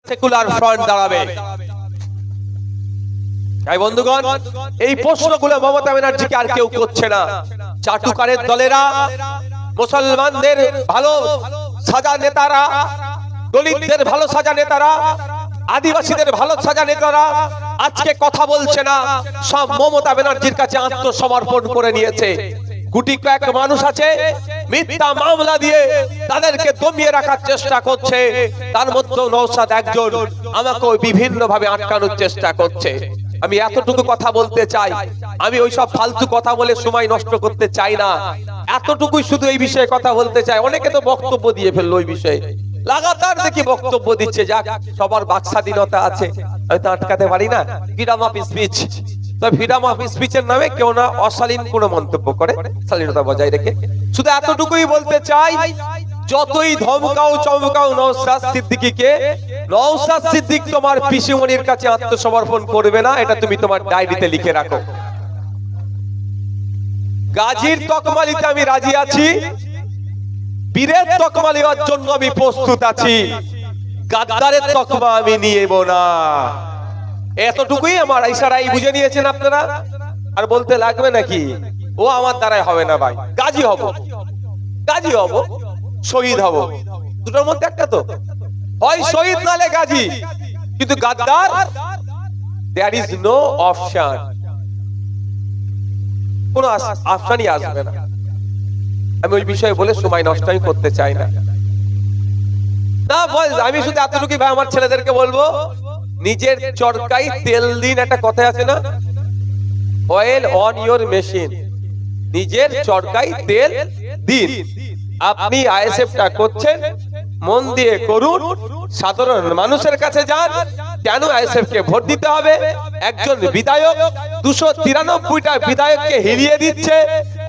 Secular front দাঁড়াবে। তাই বন্ধুগণ, এই প্রশ্নগুলো মমতা ব্যানার্জিকে আর কেউ করছে না। চাটুকারের দলেরা, মুসলমানদের ভালো সাজা নেতারা, দলিতদের ভালো সাজা নেতারা, আদিবাসীদের ভালো সাজা নেতারা আজকে কথা বলছে না, সব মমতা ব্যানার্জির কাছে আত্মসমর্পণ করে নিয়েছে। গুটি কয়েক মানুষ আছে মিথ্যা মামলা দিয়ে তাদেরকে দমিয়ে রাখার চেষ্টা করছে, তার মধ্যে নওশাদ একজন, আমাকে বিভিন্ন ভাবে আটকানোর চেষ্টা করছে। আমি এতটুকু কথা বলতে চাই, আমি ওইসব ফালতু কথা বলে সময় নষ্ট করতে চাই না, এতটুকুই শুধু এই বিষয়ে কথা বলতে চাই। অনেকে তো বক্তব্য দিয়ে ফেললো ওই বিষয়ে, লাগাতার দেখি বক্তব্য দিচ্ছে, যাক সবার বাক স্বাধীনতা আছে, আমি তো আটকাতে পারি না। ফ্রিডম অফ স্পিচ, তো ফ্রিডম অফ স্পিচের নামে কেউ না অশালীন কোনো মন্তব্য করে, শালীনতা বজায় রেখে। শুধু এতটুকুই বলতে চাই, যতই ধমকাও চমকাও নওশাদ সিদ্দিকীকে, নওশাদ সিদ্দিক তোমার পিসিমণির কাছে আত্মসমর্পণ করবে না, এটা তুমি তোমার ডায়েরিতে লিখে রাখো। গাজীর তকমা নিতে আমি রাজি আছি, বীরের তকমা নেওয়ার জন্য আমি প্রস্তুত আছি, গাদ্দারের তকমা আমি নিয়েব না। এতটুকুই আমার ইশারায় বুঝে নিয়েছেন আপনারা, আর বলতে লাগবে নাকি ও আমার দ্বারাই হবে না। ভাই গাজী হব, গাজী হব, শহীদ হব, দুটোর মধ্যে একটা তো হয়, শহীদ নালে গাজী, কিন্তু গাদ্দার দেয়ার ইজ নো অপশন, কোনো অপশনই আসবে না। আমি ওই বিষয়ে বলে সময় নষ্ট করতে চাই না। না আমি শুধু এতটুকুই ভাই আমার ছেলেদেরকে বলবো, নিজের চরকায় তেল দিন, একটা কথা আছে না, অয়েল অন ইওর মেশিন, নিজের চরকায় তেল দিন। আপনি আইএসএফটা করছেন, মন দিয়ে করুন, সাধারণ মানুষের কাছে যান, কেন আইএসএফ কে ভোট দিতে হবে। একজন বিধায়ক 293টা বিধায়ককে হিরিয়ে দিচ্ছে,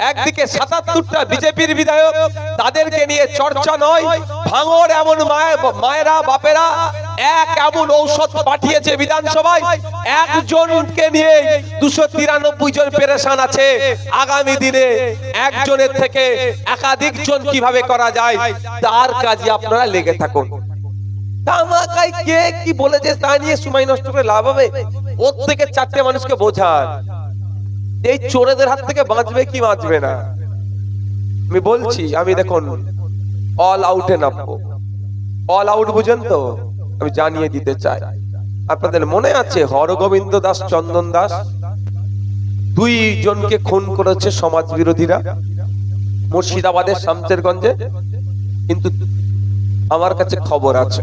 একদিকে 77টা বিজেপির বিধায়ক, তাদেরকে নিয়ে চর্চা নয়। ভাঙড় এমন মায়েরা বাপেরা এক এমন ঔষধ পাঠিয়েছে বিধানসভায়, একজনকে নিয়ে 293 জন পেরেশান আছে। আগামী দিনে একজনের থেকে একাধিক জন কিভাবে করা যায়, তার কাজে আপনারা লেগে থাকুন। তামাকাই কে কি বলেছে তা নিয়ে সময় নষ্ট করে লাভ হবে? ওর থেকে 4টে মানুষকে বোঝান এই চোরেদের হাত থেকে বাঁচবে কি বাঁচবে না। আমি বলছি, আমি দেখুন অল আউটে নামবো। অল আউট বুঝেন তো? আমি জানিয়ে দিতে চাই, আপনাদের মনে আছে হরগোবিন্দ দাস, চন্দন দাস, 2 জনকে খুন করেছে সমাজ বিরোধীরা মুর্শিদাবাদের শামসেরগঞ্জে, কিন্তু আমার কাছে খবর আছে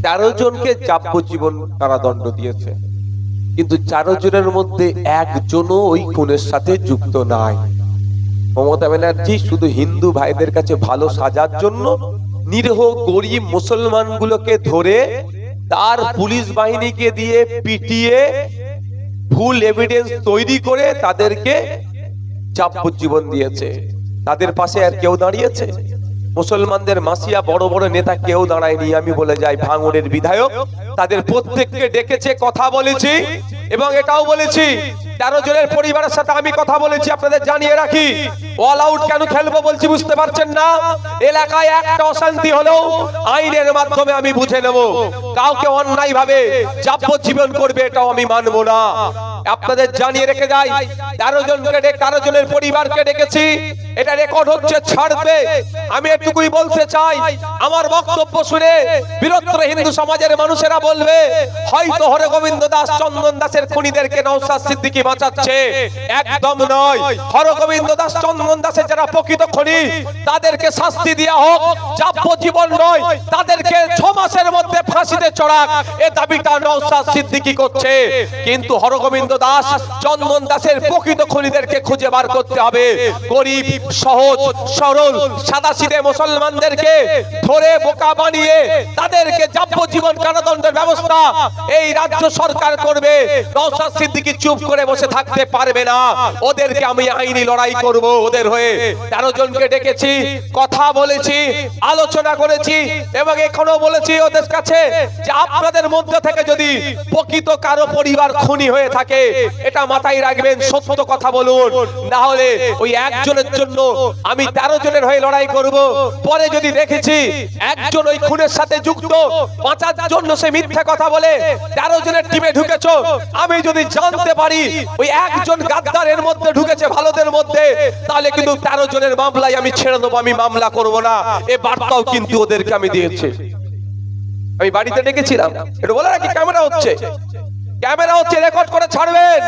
13 জনকে যাবজ্জীবন কারাদণ্ড দিয়েছে, কিন্তু 4 জনের মধ্যে একজনও ওই খুনের সাথে যুক্ত নাই। মমতা ব্যানার্জি শুধু হিন্দু ভাইদের কাছে ভালো সাজার জন্য নিরীহ গরিব মুসলমান গুলোকে ধরে তার পুলিশ বাহিনীকে দিয়ে পিটিয়ে ভুল এভিডেন্স তৈরি করে তাদেরকে যাবজ্জীবন দিয়েছে। তাদের পাশে আর কেউ দাঁড়িয়েছে? মুসলমানদের মাসিয়া বড় বড় নেতা কেউ দাঁড়ায়নি। আমি বলে যাই, ভাঙড়ের বিধায়ক তাদের প্রত্যেককে ডেকেছে, কথা বলেছি, এবং এটাও বলেছি 13 জনের পরিবারের সাথে আমি কথা বলেছি। আপনাদের জানিয়ে রাখি, অল আউট কেন খেলবো বলছি বুঝতে পারছেন না? এলাকায় একটা অশান্তি হলেও আইনের মাধ্যমে আমি বুঝে নেব। কাউকে অন্যায় ভাবে যাবজ্জীবন করবে এটাও আমি মানবো না। আপনাদের জানিয়ে রেখে যাই, 13 জনের পরিবারকে ডেকেছি, এটা রেকর্ড হচ্ছে, ছাড়বে। আমি এটুকুই বলতে চাই, আমার বক্তব্য শুনে বৃহত্তর হিন্দু সমাজের মানুষেরা বলবে হয়তো হরগোবিন্দ দাস, চন্দন দাসের খুনিদেরকে নওশাদ সিদ্দিকী বাঁচাচ্ছে। একদম নয়। হরগোবিন্দ দাস, চন্দন দাসের যারা প্রকৃত খুনি তাদেরকে শাস্তি দেওয়া হোক, যাবজ্জীবন নয়, তাদেরকে 6 মাসের মধ্যে ফাঁসিতে চড়াক, এ দাবিটা নওশাদ সিদ্দিকী করছে। কিন্তু হরগোবিন্দ দাস, চন্দন দাসের প্রকৃত খুনিদেরকে খুঁজে বার করতে হবে। গরিব, সহজ সরল সাদাসিধে মুসলমানদেরকে ধরে বোকা বানিয়ে তাদেরকে যাবজ্জীবন কারাদণ্ডের ব্যবস্থা এই রাজ্য সরকার করবে। নওশাদ সিদ্দিকী চুপ করে বসে থাকতে পারবে না। ওদেরকে আমি আইনি লড়াই করব ওদের হয়ে। 13 জনকে ডেকেছি, কথা বলেছি, আলোচনা করেছি, এবং এখনো বলেছি ওদের কাছে যে আপনাদের মধ্যে থেকে যদি প্রকৃত কারো পরিবার খুনি হয়ে থাকে, এটা মাথায় রাখবেন, সত্য কথা বলুন, না হলে ওই একজনের জন্য আমি 13 জনের হয়ে লড়াই করব। পরে যদি দেখেছি একজন ওই খুনের সাথে যুক্ত, 5 জন্য সে মিথ্যা কথা বলে 13 জনের টিমে ঢুকেছো, আমি যদি জানতে পারি ওই একজন গাদ্দারের মধ্যে ঢুকেছে ভালোদের মধ্যে, তাহলে কিন্তু 13 জনের মামলায় আমি ছেড়ে দেবো, আমি মামলা করব না। এই বার্তাও কিন্তু ওদেরকে আমি দিয়েছি। আমি বাড়িতে ডেকেছিলাম, এটা বলে রাখি, ক্যামেরা হচ্ছে, রেকর্ড করে ছাড়বেন।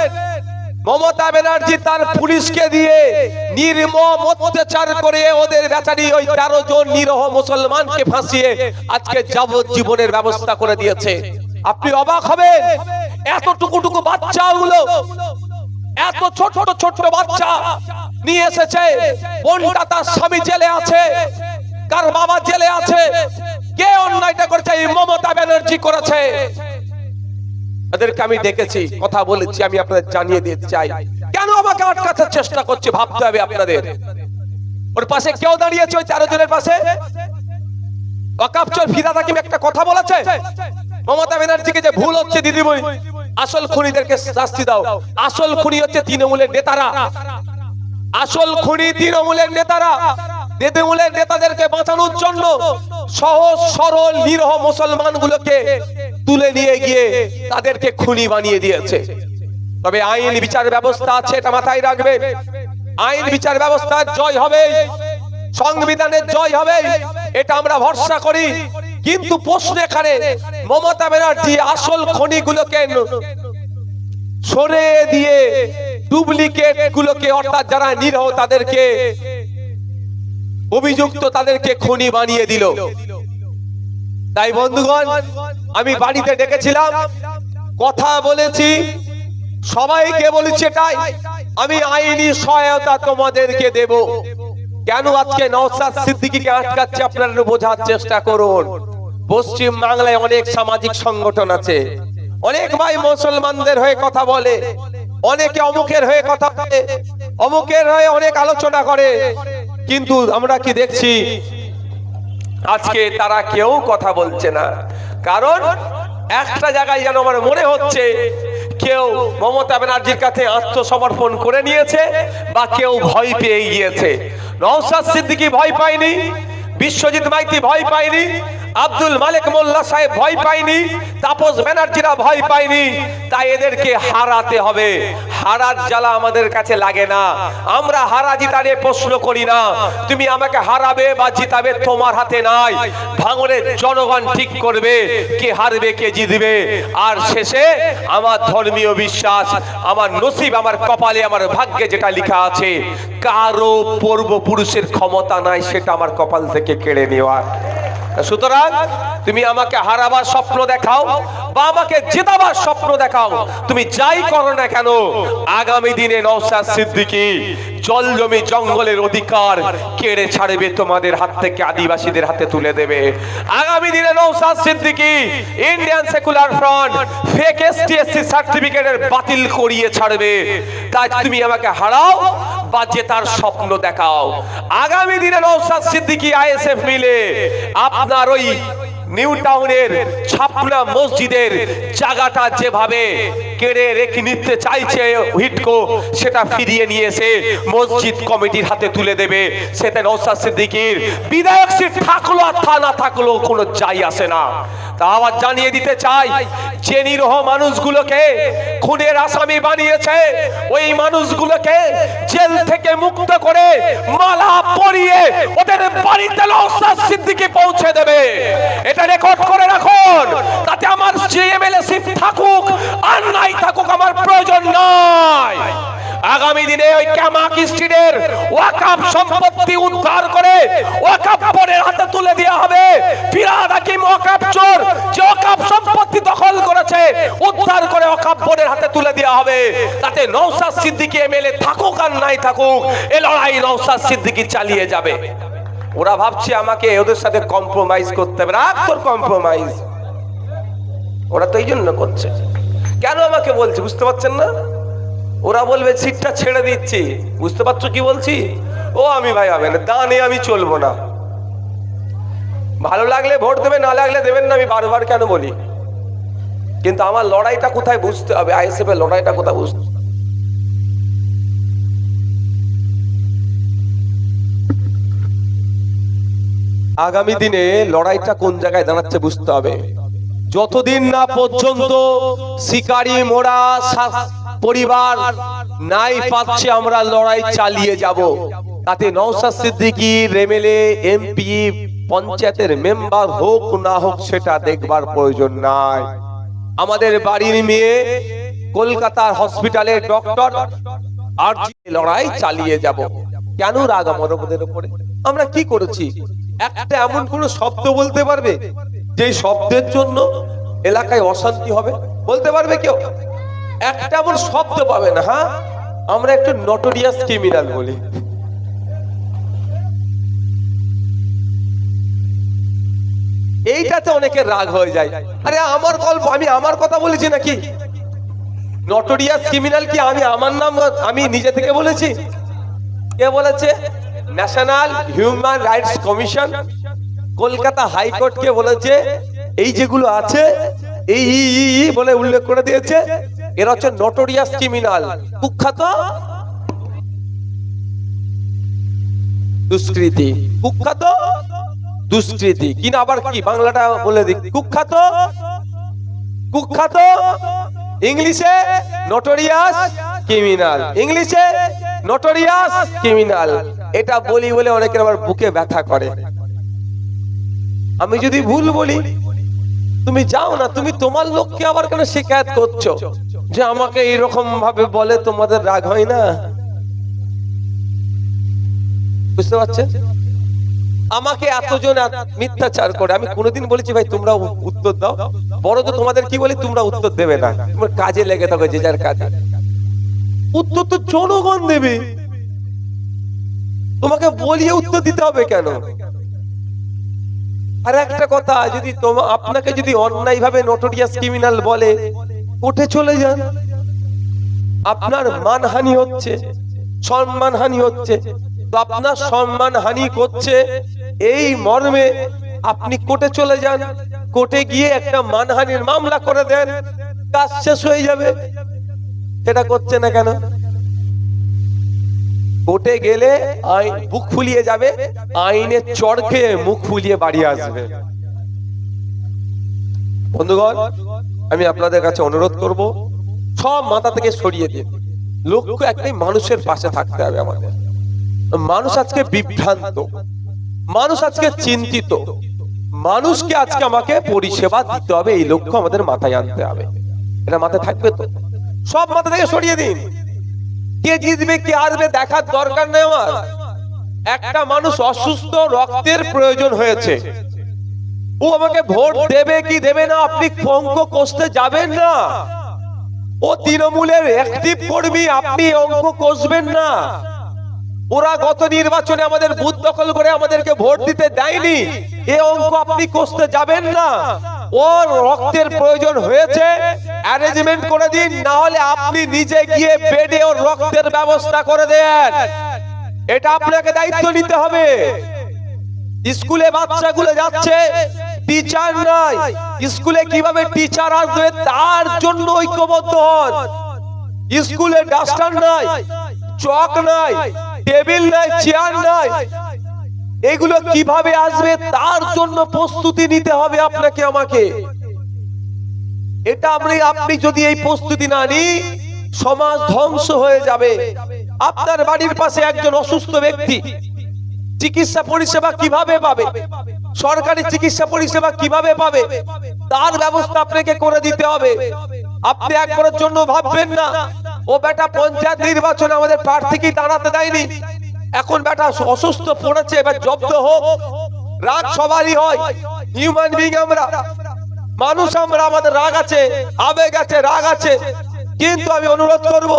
মমতা ব্যানার্জি তার পুলিশকে দিয়ে নির্মম অত্যাচার করে ওদের বেচারি ওই 13 জন নিরহ মুসলমানকে ফাঁসিয়ে আজকে যাবজ্জীবনের ব্যবস্থা করে দিয়েছে। আপনি অবাক হবেন, এতটুকু বাচ্চাগুলো, এত ছোট বাচ্চা নিয়ে এসেছে। বোনটা তার স্বামী জেলে আছে, কার বাবা জেলে আছে। কে অন্যায়টা করেছে? এই মমতা ব্যানার্জি করেছে। এদেরকে আমি দেখেছি, কথা বলেছি, আমি আপনাদের জানিয়ে দিতে চাই। কেন আমাকে আটকাতে চেষ্টা করছে ভাবতে হবে আপনাদের। ওর পাশে কেউ দাঁড়িয়েছে ওই 13 জনের পাশে? ওয়াকফ চোর ফিদা হাকিম একটা কথা বলেছে মমতা ব্যানার্জিকে যে ভুল হচ্ছে দিদিমণি, আসল খুনিদেরকে শাস্তি দাও। আসল খুনি হচ্ছে তৃণমূলের নেতারা, আসল খুনি তৃণমূলের নেতারা। তৃণমূলের নেতাদেরকে বাঁচানোর জন্য সহজ সরল নিরহ মুসলমানগুলোকে তুলে নিয়ে গিয়ে তাদেরকে খুনি বানিয়ে দিয়েছে। তবে আইন বিচার ব্যবস্থা আছে, এটা মাথায় রাখবে। আইন বিচার ব্যবস্থার জয় হবে, সংবিধানের জয় হবে, এটা আমরা ভরসা করি। কিন্তু প্রশ্ন এখানে, মমতা ব্যানার্জি আসল খনিগুলোকে সরিয়ে দিয়ে ডুপ্লিকেট গুলোকে, অর্থাৎ যারা নিরহ তাদেরকে, অভিযুক্ত তাদেরকে খুনি বানিয়ে দিল। তাই বন্ধুগণ, আমি বাড়িতে ডেকেছিলাম, কথা বলেছি, সবাইকে বলেছি এটাই, আমি আইনি সহায়তা তোমাদেরকে দেব। কেন আজকে নওশাদ সিদ্দিকীকে আটকাচ্ছে আপনারা বোঝার চেষ্টা করুন। পশ্চিম বাংলায় অনেক সামাজিক সংগঠন আছে, অনেক ভাই মুসলমানদের হয়ে কথা বলে, অনেকে অমুকের হয়ে কথা বলে, অমুকের হয়ে অনেক আলোচনা করে, কিন্তু আমরা কি দেখছি আজকে তারা কেউ কথা বলছে না। কারণ একটা জায়গায় যেন আমার মনে হচ্ছে কেউ মমতা ব্যানার্জির কাছে আত্মসমর্পণ করে নিয়েছে বা কেউ ভয় পেয়ে গিয়েছে। নওশাদ সিদ্দিকী ভয় পায়নি, বিশ্বজিৎ মাইতি ভয় পায়নি, আব্দুল মালিক মোল্লা সাহেব ভয় পায়নি, তাপস ব্যানার্জিরা ভয় পায়নি। তাই এদেরকে হারাতে হবে। হারার জ্বালা আমাদের কাছে লাগে না, আমরা হারা জিতা নিয়ে প্রশ্ন করি না। তুমি আমাকে হারাবে বা জিতাবে তোমার হাতে নাই। ভাঙনের জনগণ ঠিক করবে কে হারবে কে জিতবে। আর শেষে আমার ধর্মীয় বিশ্বাস, আমার নসিব, আমার কপালে, আমার ভাগ্যে যেটা লেখা আছে, কারো পূর্বপুরুষের ক্ষমতা নাই সেটা আমার কপাল থেকে কেড়ে নেওয়ার। সুতরাং তুমি আমাকে হারাবার স্বপ্ন দেখাও বা আমাকে জেতাবার স্বপ্ন দেখাও, তুমি যাই করো না কেন, আগামী দিনে নওশাদ সিদ্দিকী জল জমি জঙ্গলের অধিকার কেড়ে ছাড়বে তোমাদের হাত থেকে, আদিবাসীদের হাতে তুলে দেবে। আগামী দিনে Naushad Siddiqui Indian secular front fake ST SC সার্টিফিকেটের বাতিল করিয়ে ছাড়বে। তাই তুমি আমাকে হারাও বা জেতার স্বপ্ন দেখাও। আগামী দিনে নওশাদ সিদ্দিকী আইএসএফ মিলে আপনার ওই নিউ টাউনের ছাপনা মসজিদের জায়গাটা যেভাবে কেড়ে রেখে নিতে চাইছে হিটকো, সেটা ফিরিয়ে নিয়ে এসে মসজিদ কমিটির হাতে তুলে দেবে। সেটা নওশাদ সিদ্দিকীর বিধায়ক সিট থাকলো আর তা না থাকলো কোনো যাই আসে না। তা আবার জানিয়ে দিতে চাই, যে নিরহ মানুষগুলোকে খুনের আসামি বানিয়েছে, ওই মানুষগুলোকে জেল থেকে মুক্ত করে মালা পরিয়ে ওদের বাড়িতে নওশাদ সিদ্দিকী পৌঁছে দেবে। এটা রেকর্ড করে রাখুন, তাতে আমার এমএলএ সিট থাকুক আর নাই থাকুক আমার প্রয়োজন নাই। আগামী দিনে ওই ক্যামাক স্ট্রিটের ওয়াকফ সম্পত্তি উদ্ধার করে ওয়াকফ বোর্ডের হাতে তুলে দেওয়া হবে। ফিরহাদ হাকিম ওয়াকফ চোর যে ওয়াকফ সম্পত্তি দখল করেছে, উদ্ধার করে ওয়াকফ বোর্ডের হাতে তুলে দেওয়া হবে। তাতে নওশাদ সিদ্দিকী এমএলএ থাকুক আর নাই থাকুক, এই লড়াই নওশাদ সিদ্দিকী চালিয়ে যাবে। ওরা ভাবছে আমাকে ওদের সাথে কম্প্রোমাইজ করতে হবে। রাখ তোর কম্প্রোমাইজ, ওরা তো এই জন্য করছে। কেন আমাকে বলছে বুঝতে পারছেন না? ওরা বলবে সিটটা ছেড়ে দিচ্ছি, বুঝতে পারছো কি বলছি? ও আমি ভাই হবে না, দানে আমি চলবো না। ভালো লাগলে ভোট দেবে, না লাগলে দেবেন না, আমি বারবার কেন বলি? কিন্তু আমার লড়াইটা কোথায় বুঝতে হবে, আইএসএফ এর লড়াইটা কোথায় বুঝতে হবে। আগামী দিনে লড়াইটা কোন জায়গায় দাঁড়াচ্ছে বুঝতে হবে। যতদিন না পর্যন্ত শিকারী মোরা পরিবার নাই পাচ্ছে, আমরা লড়াই চালিয়ে যাব। তাতে নওশাদ সিদ্দিকী এমএলএ এমপি পঞ্চায়েতের মেম্বার হোক না হোক সেটা দেখবার প্রয়োজন নাই। আমাদের বাড়ির মেয়ে কলকাতার হসপিটালের ডক্টর, আর লড়াই চালিয়ে যাব। কেন রাগ আমাদের উপরে? আমরা কি করেছি? একটা এমন কোন শব্দ বলতে পারবে যে শব্দের জন্য এলাকায় অশান্তি হবে? বলতে পারবে কেউ? একটা এমন শব্দ পাবে না। হ্যাঁ, আমরা একটু নটোরিয়াস ক্রিমিনাল বলি। এইটাতে অনেকের রাগ হয়ে যায়। আরে আমার গল্প, আমি আমার কথা বলেছি নাকি? নটোরিয়াস ক্রিমিনাল কি আমি আমার নাম আমি নিজে থেকে বলেছি? কে বলেছে? National human rights commission, Kolkata high court কে বলেছে এই যেগুলো আছে এই বলে উল্লেখ করে দিয়েছে, এরা হচ্ছে নটোরিয়াস ক্রিমিনাল, কুখ্যাত দুষ্কৃতী। কুখ্যাত দুষ্কৃতী কিনা আবার কি বাংলাটা বলে দিক, কুখ্যাত। কুখ্যাত ইংলিশে নটোরিয়াস ক্রিমিনাল, ইংলিশে নটোরিয়াস ক্রিমিনাল। এটা বলি বলে অনেকের আবার বুকে ব্যথা করে। আমি যদি ভুল বলি তুমি যাও না, তুমি তোমার লোককে আবার কেন শিকায়ত করছো যে আমাকে এইরকম ভাবে বলে? তোমাদের রাগ হয় না? বুঝতে পারছেন? আমাকে এতজন মিথ্যাচার করে, আমি কোনোদিন বলেছি ভাই তোমরা উত্তর দাও? বড় তো তোমাদের কি বলি, তোমরা উত্তর দেবে না, তোমার কাজে লেগে থাকো যে যার কাজে। উত্তর তো জনগণ দেবে, তোমাকে বলিয়ে উত্তর দিতে হবে কেন? আর একটা কথা, যদি আপনাকে যদি অন্যায় ভাবে নটোরিয়াস ক্রিমিনাল বলে, কোর্টে চলে যান। আপনার মানহানি হচ্ছে, সম্মানহানি হচ্ছে, তো আপনার সম্মানহানি করছে এই মর্মে আপনি কোর্টে চলে যান। কোর্টে গিয়ে একটা মানহানির মামলা করে দেন, কাজ শেষ হয়ে যাবে। সেটা করছে না কেন? কোর্টে গেলে আইন বুক ফুলিয়ে যাবে, আইনের চড় খেয়ে মুখ ফুলিয়ে বাড়ি আসবে। বন্ধুগণ, আমি আপনাদের কাছে অনুরোধ করব, সব মাথা থেকে সরিয়ে দিন। লক্ষ্য একটাই, মানুষের পাশে থাকতে হবে আমাদের। মানুষ আজকে বিভ্রান্ত, মানুষ আজকে চিন্তিত, মানুষকে আজকে আমাকে পরিষেবা দিতে হবে, এই লক্ষ্য আমাদের মাথায় আনতে হবে। এটা মাথায় থাকবে তো? সব মাথা থেকে সরিয়ে দিন। কে জিতবে কে হারবে দেখার দরকার নেই আমার। একটা মানুষ অসুস্থ, রক্তের প্রয়োজন হয়েছে, ও আমাকে ভোট দেবে কি দেবে না আপনি অঙ্ক কষতে যাবেন না। ও তৃণমূলের অ্যাক্টিভ কর্মী, আপনি অঙ্ক কষবেন না। ওরা গত নির্বাচনে আমাদের বুথ দখল করে আমাদেরকে ভোট দিতে দেয়নি, এই অঙ্ক আপনি কষতে যাবেন না। ওর রক্তের প্রয়োজন হয়েছে, অ্যারেঞ্জমেন্ট করে দিন, না হলে আপনি নিজে গিয়ে বেডে ওর রক্তের ব্যবস্থা করে দেন। এটা আপনাকে দায়িত্ব নিতে হবে। স্কুলে বাচ্চাগুলো যাচ্ছে, টিচার নাই, স্কুলে কিভাবে টিচার আসবে তার জন্য ঐক্যবদ্ধ হন। স্কুলে ডাস্টার নাই, চক নাই, টেবিল নাই, চেয়ার নাই, এগুলো কিভাবে আসবে তার জন্য প্রস্তুতি নিতে হবে আপনাকে আমাকে। এটা আপনি যদি এই প্রস্তুতি না নিই, সমাজ ধ্বংস হয়ে যাবে। আপনার বাড়ির পাশে একজন অসুস্থ ব্যক্তি, চিকিৎসা পরিষেবা কিভাবে পাবে? সরকারি চিকিৎসা পরিষেবা কিভাবে পাবে? তার ব্যবস্থা আপনাকে করে দিতে হবে। আপনি একবারের জন্য ভাববেন না ও বেটা পঞ্চায়েত নির্বাচনে আমাদের প্রার্থীকে দাঁড়াতে দেয়নি, এখন বেটা অসুস্থ পড়েছে, এবার জব্দ হোক। রাগ সবারই হয়, হিউম্যান বিং আমরা, মানুষ আমরা, আমাদের রাগ আছে, আবেগ আছে, রাগ আছে। কিন্তু আমি অনুরোধ করব,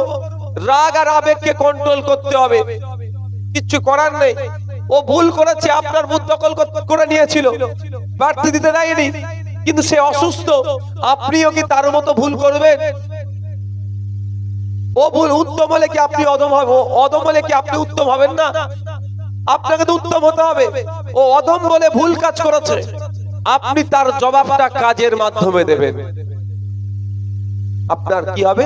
রাগ আর আবেগকে কন্ট্রোল করতে হবে। কিচ্ছু করার নেই, ও ভুল করেছে, আপনার বুথ দখল করে নিয়েছিল, প্রার্থী দিতে দেয়নি, কিন্তু সে অসুস্থ, আপনিও কি তার মতো ভুল করবেন? ও ভুল উত্তম হলে কি আপনি অদম হবে? অদম হলে কি আপনি উত্তম হবেন না? আপনাকে তো উত্তম হতে হবে। ও অদম বলে ভুল কাজ করেছে, আপনি তার জবাবটা কাজের মাধ্যমে দেবেন। আপনার কি হবে?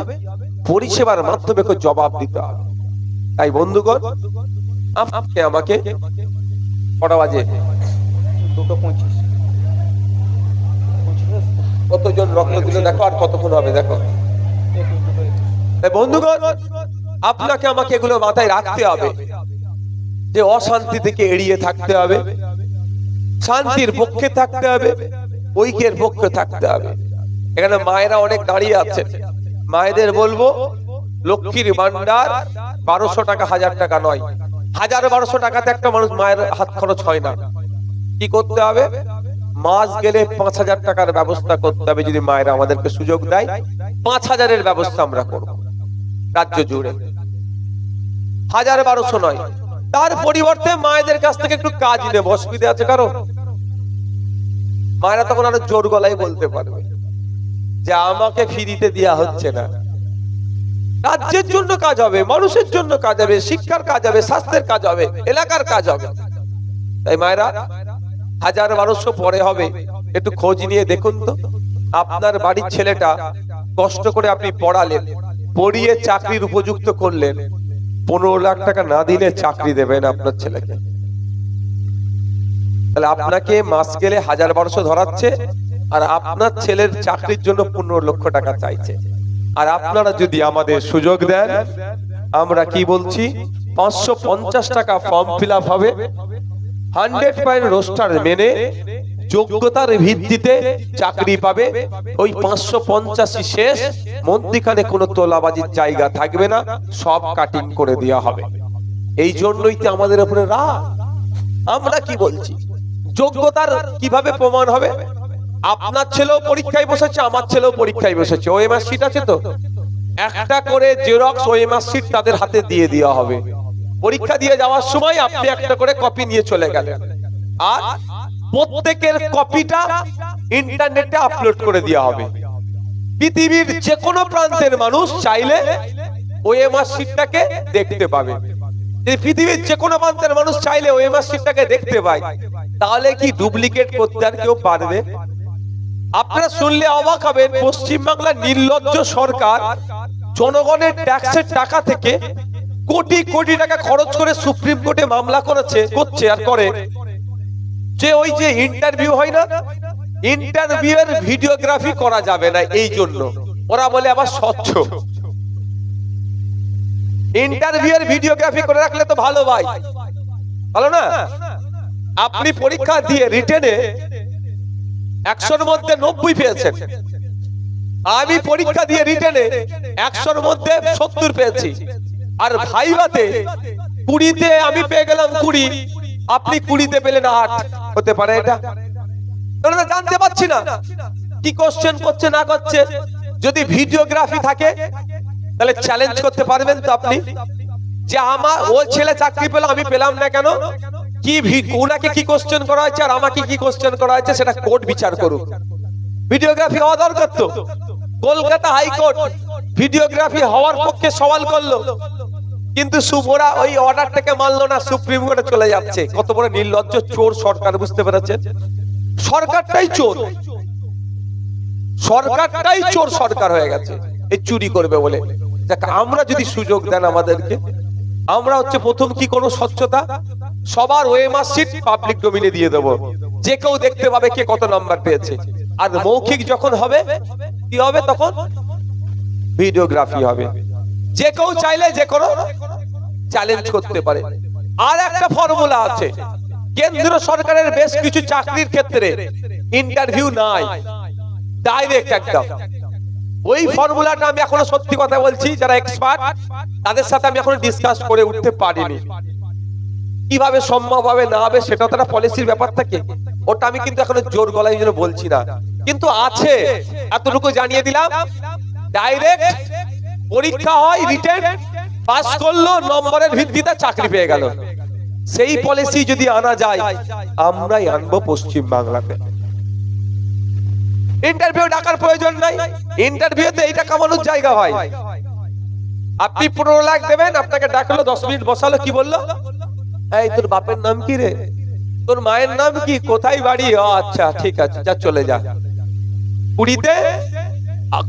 পরিষেবার মাধ্যমে জবাব দিতে হবে। তাই বন্ধুগণ, আপনি আমাকে কটা বাজে? 2:25। কতজন রক্ত দিল দেখো, আর কতক্ষণ হবে দেখো। তাই বন্ধুগণ, আপনাকে আমাকে এগুলো মাথায় রাখতে হবে যে অশান্তি থেকে এড়িয়ে থাকতে হবে, শান্তির পক্ষে থাকতে হবে, ঐক্যের পক্ষে থাকতে হবে। এখানে মায়েরা অনেক দাঁড়িয়ে আছে, মায়েদের বলবো লক্ষ্মীর ভান্ডার 1200 টাকা 1000 টাকা নয়, 1000-1200 টাকাতে একটা মানুষ মায়ের হাত খরচ হয় না। কি করতে হবে? মাস গেলে 5000 টাকার ব্যবস্থা করতে হবে। যদি মায়েরা আমাদেরকে সুযোগ দেয়, 5000-এর ব্যবস্থা আমরা করব রাজ্য জুড়ে, 1000-1200 নয়। তার পরিবর্তে মায়েদের কাছ থেকে একটু কাজ নেব। অসুবিধা আছে কারো? মায়েরা তখন আরো জোর গলায় বলতে পারবে যে আমাকে ফ্রিতে দেওয়া হচ্ছে না। রাজ্যের জন্য কাজ হবে, মানুষের জন্য কাজ হবে, শিক্ষার কাজ হবে, স্বাস্থ্যের কাজ হবে, এলাকার কাজ হবে। তাই মায়েরা 1000-1200 পরে হবে, একটু খোঁজ নিয়ে দেখুন তো আপনার বাড়ির ছেলেটা কষ্ট করে আপনি পড়ালেন, পড়িয়ে চাকরির উপযুক্ত করলেন, 15 লাখ টাকা না দিলে চাকরি দেবেন আপনার ছেলেকে? তাহলে আপনাকে মাস গেলে 1000-1200 ধরাচ্ছে, আর আপনার ছেলের চাকরির জন্য 15 লক্ষ টাকা চাইছে। আর আপনারা যদি আমাদের সুযোগ দেন, আমরা কি বলছি, 550 টাকা ফর্ম ফিল আপ হবে, 100% রোস্টার মেনে যোগ্যতার ভিত্তিতে চাকরি পাবে। ওই 550 শেষ, মন্দিখানে কোনো তোলাবাজির জায়গা থাকবে না, সব কাটিং করে দেওয়া হবে। এই জন্যই তো আমাদের উপরে রাগ। আমরা কি বলছি, যোগ্যতার কিভাবে প্রমাণ হবে? আপনার ছেলেও পরীক্ষায় বসেছে, আমার ছেলেও পরীক্ষায় বসেছে, ওএমআর শিট আছে তো, একটা করে জেরক্স ওএমআর শিট তাদের হাতে দিয়ে দেওয়া হবে। পরীক্ষা দিয়ে যাওয়ার সময় আপনি একটা করে কপি নিয়ে চলে গেলেন, আর প্রত্যেকের কপিটা ইন্টারনেটে আপলোড করে দেওয়া হবে। পৃথিবীর যে কোনো প্রান্তের মানুষ চাইলে ওএমআর শিটটাকে দেখতে পাবে। পৃথিবীর যে কোনো প্রান্তের মানুষ চাইলে ওএমআর শিটটাকে দেখতে পায়, তাহলে কি ডুপ্লিকেট করতে আর কেউ পারবে? আপনারা শুনলে অবাক হবেন, পশ্চিমবাংলার নির্লজ্জ সরকার জনগণের ট্যাক্সের টাকা থেকে কোটি কোটি টাকা খরচ করে সুপ্রিম কোর্টে মামলা করছে আর করে যে ওই যে ইন্টারভিউ হয় না, ইন্টারভিউ এর ভিডিওগ্রাফি করা যাবে না। এই জন্য ওরা বলে আবার স্বচ্ছ। ইন্টারভিউ এর ভিডিওগ্রাফি করে রাখলে তো ভালো, ভাই ভালো না? আপনি পরীক্ষা দিয়ে রিটেনে 100-র মধ্যে 90 পেয়েছেন, আমি পরীক্ষা দিয়ে রিটেনে 100-র মধ্যে 70 পেয়েছি, আর ভাইভাতে 20-তে আমি পেয়ে গেলাম 20, আপনি 20-তে পেলেন 8। হতে পারে এটা? আমরা জানতে পারছি না কি কোশ্চেন করছে না করছে। যদি ভিডিওগ্রাফি থাকে তাহলে চ্যালেঞ্জ করতে পারবেন তো আপনি, যে আমার ও ছেলে চাকরি পেল, আমি পেলাম না কেন? কি ওনাকে কি কোশ্চেন করা হয়েছে আর আমাকে কি কোশ্চেন করা হয়েছে সেটা কোর্ট বিচার করুক। ভিডিওগ্রাফি হওয়া দরকার তো। কলকাতা হাইকোর্ট ভিডিওগ্রাফি হওয়ার পক্ষে সওয়াল করলো, কিন্তু শুভরা ওই অর্ডারটাকে মানলো না, সুপ্রিম কোর্টে চলে যাচ্ছে। কত বড় নির্লজ্জ চোর সরকার, বুঝতে পেরেছেন? সরকারটাই চোর, সরকারটাই চোর সরকার হয়ে গেছে এই চুরি করবে বলে। আমরা যদি সুযোগ দেন আমাদেরকে, আমরা হচ্ছে প্রথম কি কোনো স্বচ্ছতা, সবার ওএমআর শিট পাবলিক ডোমেইনে দিয়ে দেব, যে কেউ দেখতে পাবে কে কত নাম্বার পেয়েছে। আর মৌখিক যখন হবে কি হবে, তখন ভিডিওগ্রাফি হবে। যে কেউ চাইলে যে কোনো চ্যালেঞ্জ করতে পারে। আর একটা ফর্মুলা আছে, কেন্দ্র সরকারের বেশ কিছু চাকরির ক্ষেত্রে ইন্টারভিউ নাই, ডাইরেক্ট একদম। ওই ফর্মুলাটা আমি এখনো সত্যি কথা বলছি, যারা এক্সপার্ট তাদের সাথে আমি এখনো ডিসকাস করে উঠতে পারিনি। কিভাবে সম্ভব হবে না হবে সেটা তারা পলিসির ব্যাপার থাকে, ওটা আমি কিন্তু এখনো জোর গলায় জন্য বলছি না, কিন্তু আছে এতটুকু জানিয়ে দিলাম। ডাইরেক্ট পরীক্ষা হয়, রিটেন পাস করলো, নম্বরের ভিত্তিতে চাকরি পেয়ে গেল। সেই পলিসি যদি আনা যায়, আমরাই আনবো পশ্চিম বাংলাতে। ইন্টারভিউ ডাকার প্রয়োজন নাই, ইন্টারভিউতে এইটা কামানোর জায়গা হয়। আপনি 15 লাখ দেবেন, আপনাকে ডাকলো, 10 মিনিট বসালো, কি বললো, এই তোর বাপের নাম কি রে, তোর মায়ের নাম কি, কোথায় বাড়ি, আচ্ছা ঠিক আছে, যা চলে যা। 20-তে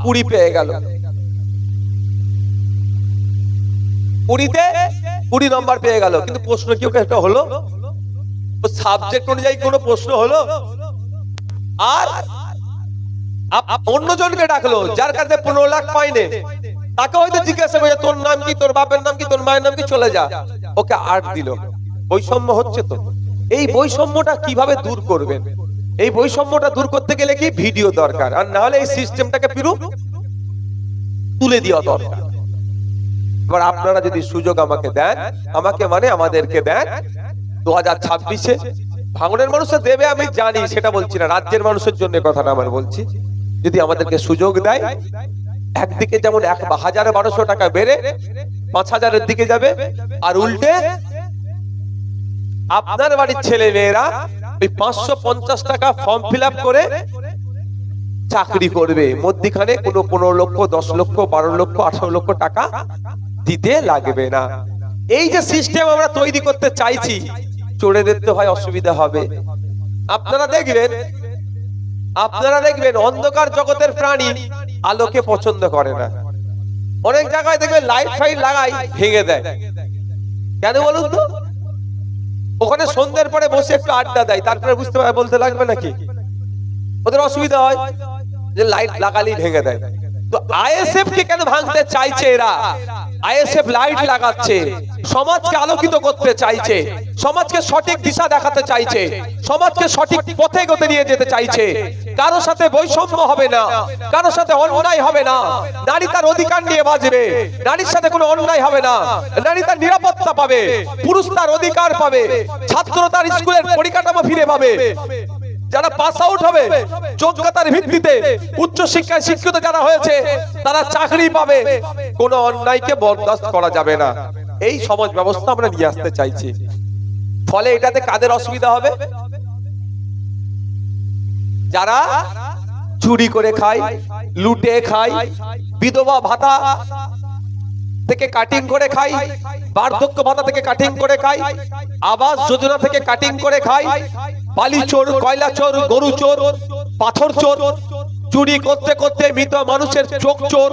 20 পেয়ে গেল। 20-তে 20 নম্বর পেয়ে গেল, কিন্তু প্রশ্ন কি ওকে একটা হলো? সাবজেক্ট অনুযায়ী কোনো প্রশ্ন হলো? আর অন্যজনকে ডাকলো যার কাছে 15 লাখ পাইনে, তাকে হয়তো জিজ্ঞাসা করে তোর নাম কি, তোর বাপের নাম কি, তোর মায়ের নাম কি, চলে যা। ওকে 8 দিল। বৈষম্য হচ্ছে তো। এই বৈষম্যটা কিভাবে দূর করবেন? এই বৈষম্যটা দূর করতে গেলে কি ভিডিও দরকার, আর না হলে এই সিস্টেমটাকে পুরো তুলে দেওয়া দরকার। এবার আপনারা যদি সুযোগ আমাকে দেন, আমাকে মানে আমাদেরকে দেন, 2026-এ ভাঙনের মানুষে দেবে আমি জানি, সেটা বলছি না, রাজ্যের মানুষের জন্য কথাটা আমার বলছি। যদি আমাদেরকে সুযোগ দেয়, একদিকে যেমন 1012 টাকা বেড়ে 5000-এর দিকে যাবে, আর উল্টে আপনার বাড়ির ছেলে মেয়েরা ওই 550 টাকা ফর্ম ফিল আপ করে চাকরি করবে, মধ্যখানে কোনো 15 লক্ষ, 10 লক্ষ, 12 লক্ষ, 18 লক্ষ টাকা দিতে লাগবে না। এই যে সিস্টেম আমরা তৈরি করতে চাইছি, চোরেদের তো হয় অসুবিধা হবে। আপনারা দেখবেন অন্ধকার জগতের প্রাণী আলোকে পছন্দ করে না। অনেক জায়গায় দেখবেন লাইট ফাইট লাগাই ভেঙে দেয়, কেন বলুন তো? ওখানে সন্ধ্যের পরে বসে একটু আড্ডা দেয়, তারপরে বুঝতে পারে বলতে লাগবে নাকি? ওদের অসুবিধা হয় যে লাইট লাগালেই ভেঙে দেয়। তো আইএসএফ কে কেন ভাঙতে চাইছে এরা? আইএসএফ লাইট লাগাচ্ছে, সমাজকে আলোকিত করতে চাইছে, সমাজকে সঠিক দিশা দেখাতে চাইছে, সমাজকে সঠিক পথে গতি নিয়ে যেতে চাইছে। কারো সাথে বৈষম্য হবে না, কারো সাথে অন্যায় হবে না, নারী তার অধিকার নিয়ে বাঁচবে, নারীর সাথে কোনো অন্যায় হবে না, নারী তার নিরাপত্তা পাবে, পুরুষ তার অধিকার পাবে, ছাত্র তার স্কুলের পরিকাঠামো ফিরে পাবে, যারা পাস আউট হবে যোগ্যতার ভিত্তিতে উচ্চ শিক্ষায় শিক্ষিত যারা হয়েছে তারা চাকরি পাবে, কোনো অন্যায়কে বরদাস্ত করা যাবে না। এই সমাজ ব্যবস্থা আমরা নিয়ে আসতে চাইছি। ফলে এটাতে কাদের অসুবিধা হবে? যারা চুরি করে খায়, লুটে খায়, বিধবা ভাতা থেকে কাটিং করে খায়, বার্ধক্য ভাতা থেকে কাটিং করে খায়, আবাস যোজনা থেকে কাটিং করে খায়, বালি চোর, কয়লা চোর, গরু চোর, পাথর চোর, চুরি করতে করতে মৃত মানুষের চোখ চোর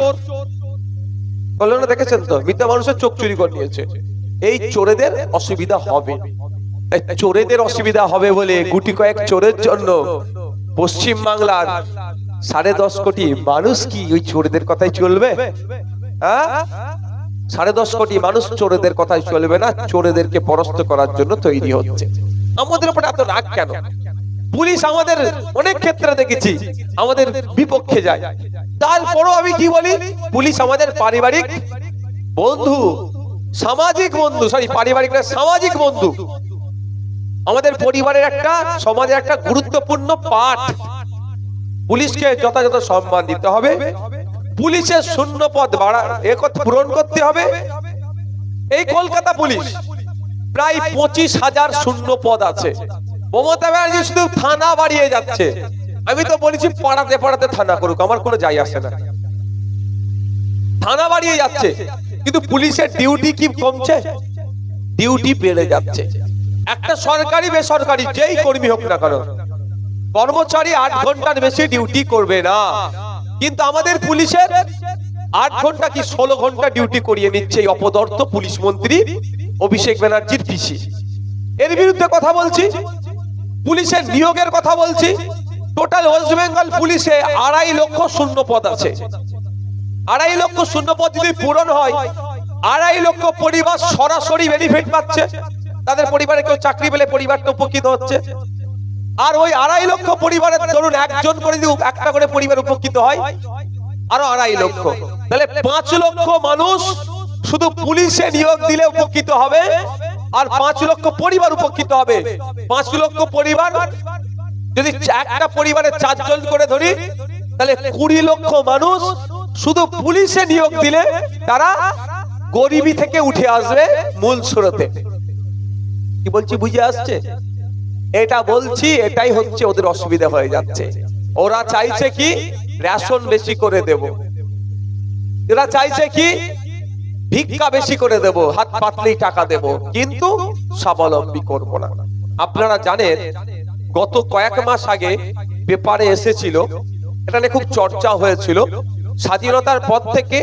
বললো না, দেখেছেন তো? মৃত মানুষের চোখ চুরি করে নিয়েছে। এই চোরেদের অসুবিধা হবে। চোরেদের অসুবিধা হবে বলে গুটি কয়েক চোরের জন্য পশ্চিম বাংলার 10.5 কোটি মানুষ কি ওই চোরেদের কথাই চলবে? হ্যাঁ, 10.5 কোটি মানুষ চোরেদের কথাই চলবে না, চোরেদেরকে পরাস্ত করার জন্য তৈরি হচ্ছে। আমাদের উপর এত রাগ কেন? পুলিশ আমাদের অনেক ক্ষেত্রে দেখেছি আমাদের বিপক্ষে যায়, তারপরও আমি কি বলি, পুলিশ আমাদের পারিবারিক বন্ধু, সামাজিক বন্ধু, পারিবারিক না, সামাজিক বন্ধু। আমাদের পরিবারের একটা, সমাজের একটা গুরুত্বপূর্ণ পাঠ। পুলিশকে যথাযথ সম্মান দিতে হবে, পুলিশের শূন্য পদ পূরণ করতে হবে। এই কলকাতা পুলিশ প্রায় 25,000 শূন্য পদ আছে। মমতা ব্যানার্জি শুধু থানা বাড়িয়ে যাচ্ছে। আমি তো বলেছি পাড়াতে পাড়াতে থানা করুক, আমার কোনো যাই আসে না। থানা বাড়িয়ে যাচ্ছে, কিন্তু পুলিশের ডিউটি কি কমছে? ডিউটি বেড়ে যাচ্ছে। একটা সরকারি বেসরকারি যেই কর্মী হোক না কেন, কর্মচারী 8 ঘন্টার বেশি ডিউটি করবে না, কিন্তু আমাদের পুলিশের 8 ঘন্টা কি 16 ঘন্টা ডিউটি করিয়ে নিচ্ছে এই অপদার্থ পুলিশ মন্ত্রী অভিষেক ব্যানার্জির পিসি। এর বিরুদ্ধে কথা বলছি, পুলিশের নিয়োগের কথা বলছি। টোটাল ওয়েস্ট বেঙ্গল পুলিশে 2.5 লক্ষ শূন্য পদ আছে। 2.5 লক্ষ শূন্য পদ যদি পূরণ হয়, 2.5 লক্ষ পরিবার সরাসরি বেনিফিট পাচ্ছে। তাদের পরিবারে কেউ চাকরি পেলে পরিবারটা উপকৃত হচ্ছে। আর ওই 2.5 লক্ষ পরিবারের ধরুন একজন করে যদি একটা করে পরিবার উপকৃত হয়, আরো 2.5 লক্ষ, তাহলে 5 লক্ষ মানুষ শুধু পুলিশে নিয়োগ দিলে উপকৃত হবে, আর 5 লক্ষ পরিবার উপকৃত হবে। 5 লক্ষ পরিবার যদি একটা পরিবারে 4 জন করে ধরি, তাহলে 20 লক্ষ মানুষ শুধু পুলিশে নিয়োগ দিলে তারা গরিবী থেকে উঠে আসবে মূল স্রোতে। কি বলছি বুঝে আসছে? এটা বলছি, এটাই হচ্ছে ওদের অসুবিধা হয়ে যাচ্ছে। ওরা চাইছে কি রেশন বেশি করে দেব, এরা চাইছে কি ভিক্ষা বেশি করে দেব, হাত পাতলেই টাকা দেব, কিন্তু স্বাবলম্বী করব না। আপনারা জানেন গত কয়েক মাস আগে পেপারে এসেছিল, এটা নিয়ে খুব চর্চা হয়েছিল, স্বাধীনতার পর থেকে